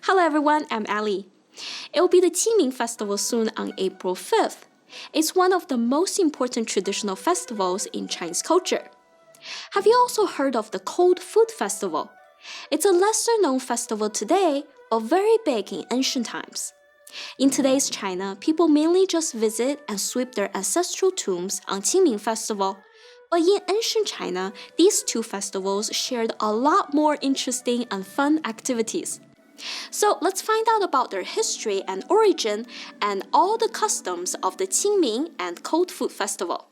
Hello everyone, I'm Ali. It will be the Qingming festival soon on April 5th. It's one of the most important traditional festivals in Chinese culture. Have you also heard of the Cold Food Festival? It's a lesser-known festival today, but very big in ancient times. In today's China, people mainly just visit and sweep their ancestral tombs on Qingming Festival. But in ancient China, these two festivals shared a lot more interesting and fun activities. So let's find out about their history and origin and all the customs of the Qingming and Cold Food Festival.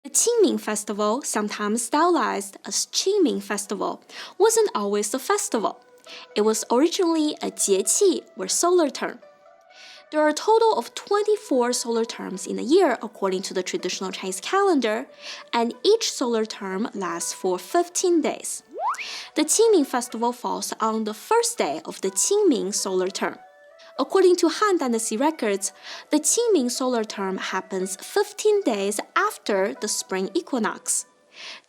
The Qingming Festival, sometimes stylized as Qingming Festival, wasn't always a festival. It was originally a 节气 or solar term. There are a total of 24 solar terms in a year according to the traditional Chinese calendar, and each solar term lasts for 15 days. The Qingming festival falls on the first day of the Qingming solar term. According to Han Dynasty records, the Qingming solar term happens 15 days after the spring equinox.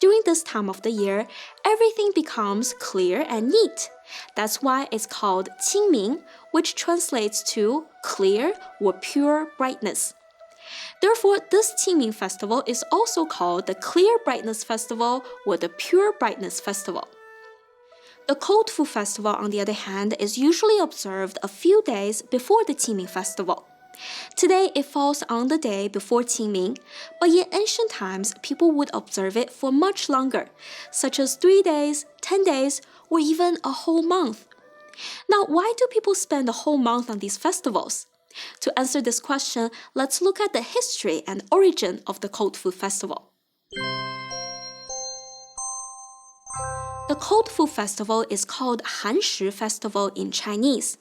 During this time of the year, everything becomes clear and neat. That's why it's called Qingming, which translates to clear or pure brightness. Therefore, this Qingming festival is also called the Clear Brightness Festival or the Pure Brightness Festival. The Cold Food Festival, on the other hand, is usually observed a few days before the Qingming festival. Today, it falls on the day before Qingming, but in ancient times, people would observe it for much longer, such as 3 days, 10 days, or even a whole month. Now, why do people spend a whole month on these festivals? To answer this question, let's look at the history and origin of the Cold Food Festival. The Cold Food Festival is called Han-Shi Festival in Chinese.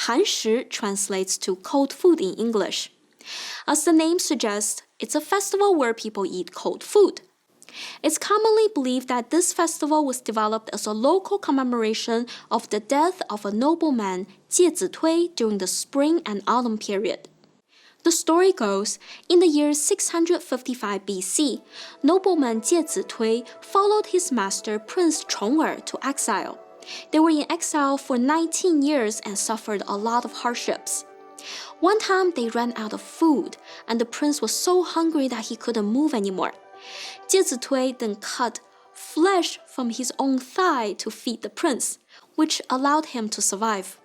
Han-Shi translates to cold food in English. As the name suggests, it's a festival where people eat cold food. It's commonly believed that this festival was developed as a local commemoration of the death of a nobleman, Jie Zitui, during the spring and autumn period. The story goes, in the year 655 BC, nobleman Jie Zitui followed his master Prince Chong'er to exile. They were in exile for 19 years and suffered a lot of hardships. One time, they ran out of food, and the prince was so hungry that he couldn't move anymore. Jie Zitui then cut flesh from his own thigh to feed the prince, which allowed him to survive.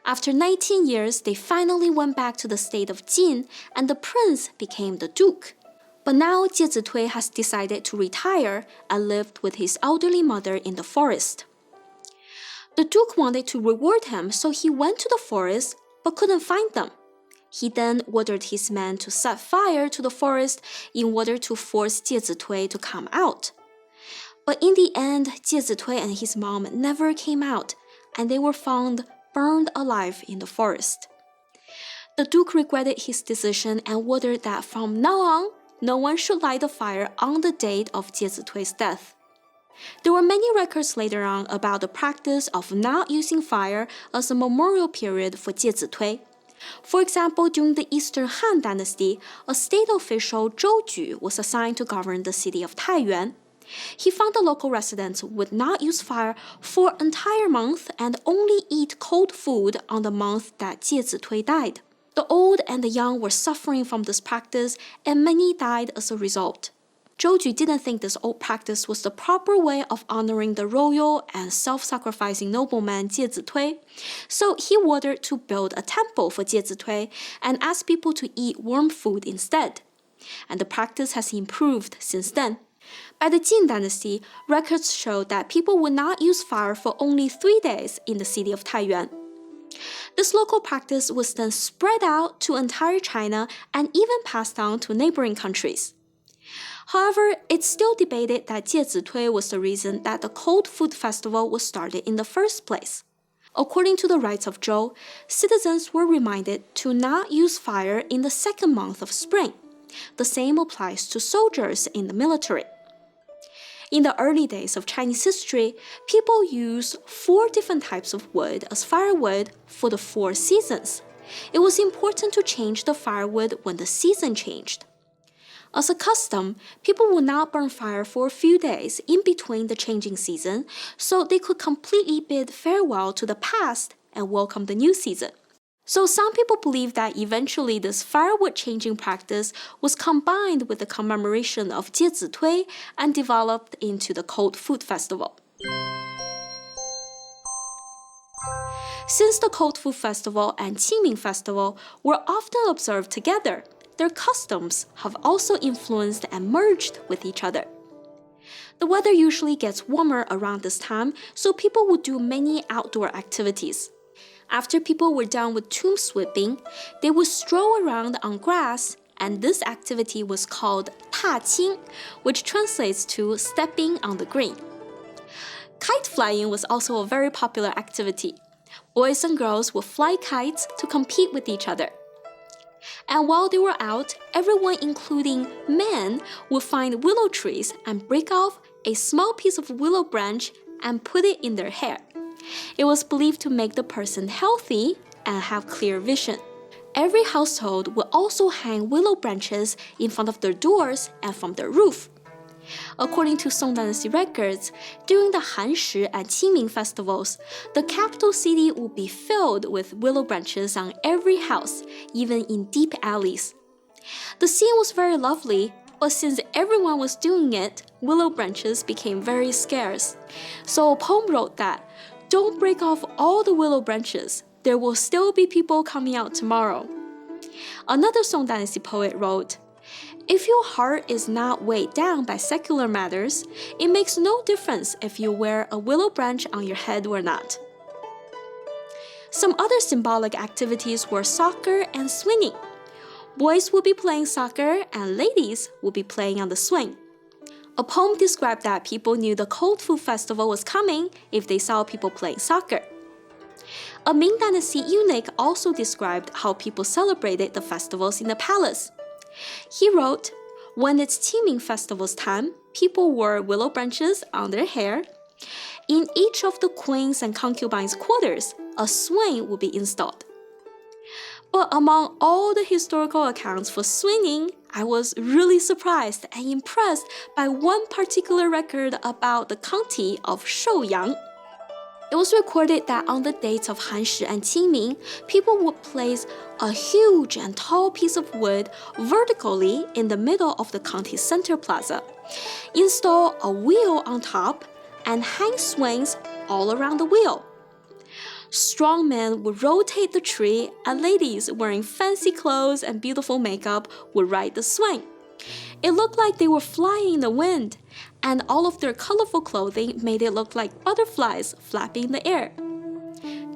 After 19 years, they finally went back to the state of Jin, and the prince became the duke. But now Jie Zitui has decided to retire and lived with his elderly mother in the forest. The duke wanted to reward him, so he went to the forest but couldn't find them. He then ordered his men to set fire to the forest in order to force Jie Zitui to come out. But in the end, Jie Zitui and his mom never came out, and they were found burned alive in the forest. The duke regretted his decision and ordered that from now on, no one should light the fire on the date of Jie Zitui's death. There were many records later on about the practice of not using fire as a memorial period for Jie Zitui. For example, during the Eastern Han Dynasty, a state official, Zhou Ju, was assigned to govern the city of Taiyuan. He found the local residents would not use fire for an entire month and only eat cold food on the month that Jie Zitui died. The old and the young were suffering from this practice, and many died as a result. Zhou Ju didn't think this old practice was the proper way of honoring the royal and self-sacrificing nobleman Jie Zitui, so he ordered to build a temple for Jie Zitui and asked people to eat warm food instead. And the practice has improved since then. By the Jin Dynasty, records show that people would not use fire for only 3 days in the city of Taiyuan. This local practice was then spread out to entire China and even passed on to neighboring countries. However, it's still debated that Jie Zitui was the reason that the Cold Food Festival was started in the first place. According to the rites of Zhou, citizens were reminded to not use fire in the second month of spring. The same applies to soldiers in the military. In the early days of Chinese history, people used 4 different types of wood as firewood for the 4 seasons. It was important to change the firewood when the season changed. As a custom, people would not burn fire for a few days in between the changing season, so they could completely bid farewell to the past and welcome the new season. So some people believe that eventually this firewood changing practice was combined with the commemoration of 接子推 and developed into the Cold Food Festival. Since the Cold Food Festival and Qingming Festival were often observed together, their customs have also influenced and merged with each other. The weather usually gets warmer around this time, so people would do many outdoor activities. After people were done with tomb sweeping, they would stroll around on grass, and this activity was called 踏青, which translates to stepping on the green. Kite flying was also a very popular activity. Boys and girls would fly kites to compete with each other. And while they were out, everyone, including men, would find willow trees and break off a small piece of willow branch and put it in their hair. It was believed to make the person healthy and have clear vision. Every household would also hang willow branches in front of their doors and from their roof. According to Song Dynasty records, during the Hanshi and Qingming festivals, the capital city would be filled with willow branches on every house, even in deep alleys. The scene was very lovely, but since everyone was doing it, willow branches became very scarce. So a poem wrote that, "Don't break off all the willow branches. There will still be people coming out tomorrow." Another Song Dynasty poet wrote, "If your heart is not weighed down by secular matters, it makes no difference if you wear a willow branch on your head or not." Some other symbolic activities were soccer and swinging. Boys would be playing soccer and ladies would be playing on the swing. A poem described that people knew the Cold Food Festival was coming if they saw people playing soccer. A Ming Dynasty eunuch also described how people celebrated the festivals in the palace. He wrote, "When it's Qingming festival's time, people wore willow branches on their hair. In each of the queen's and concubines' quarters, a swing would be installed." But among all the historical accounts for swinging, I was really surprised and impressed by one particular record about the county of Shouyang. It was recorded that on the dates of Hanshi and Qingming, people would place a huge and tall piece of wood vertically in the middle of the county's center plaza, install a wheel on top, and hang swings all around the wheel. Strong men would rotate the tree, and ladies wearing fancy clothes and beautiful makeup would ride the swing. It looked like they were flying in the wind, and all of their colorful clothing made it look like butterflies flapping in the air.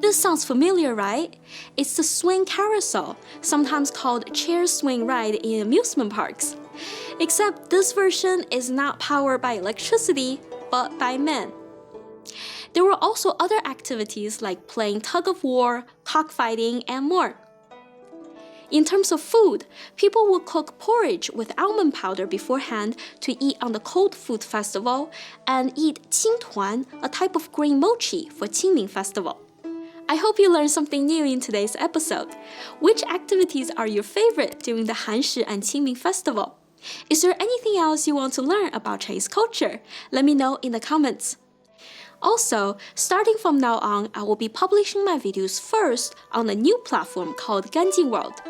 This sounds familiar, right? It's the swing carousel, sometimes called chair swing ride in amusement parks. Except this version is not powered by electricity, but by men. There were also other activities like playing tug-of-war, cockfighting, and more. In terms of food, people would cook porridge with almond powder beforehand to eat on the Cold Food Festival and eat qingtuan, a type of green mochi, for Qingming Festival. I hope you learned something new in today's episode. Which activities are your favorite during the Hanshi and Qingming Festival? Is there anything else you want to learn about Chinese culture? Let me know in the comments. Also, starting from now on, I will be publishing my videos first on a new platform called Ganjing World.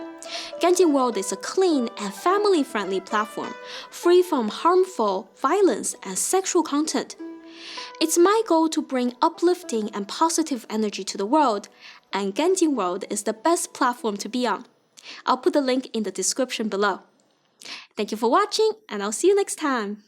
Ganjing World is a clean and family-friendly platform, free from harmful, violence, and sexual content. It's my goal to bring uplifting and positive energy to the world, and Ganjing World is the best platform to be on. I'll put the link in the description below. Thank you for watching, and I'll see you next time.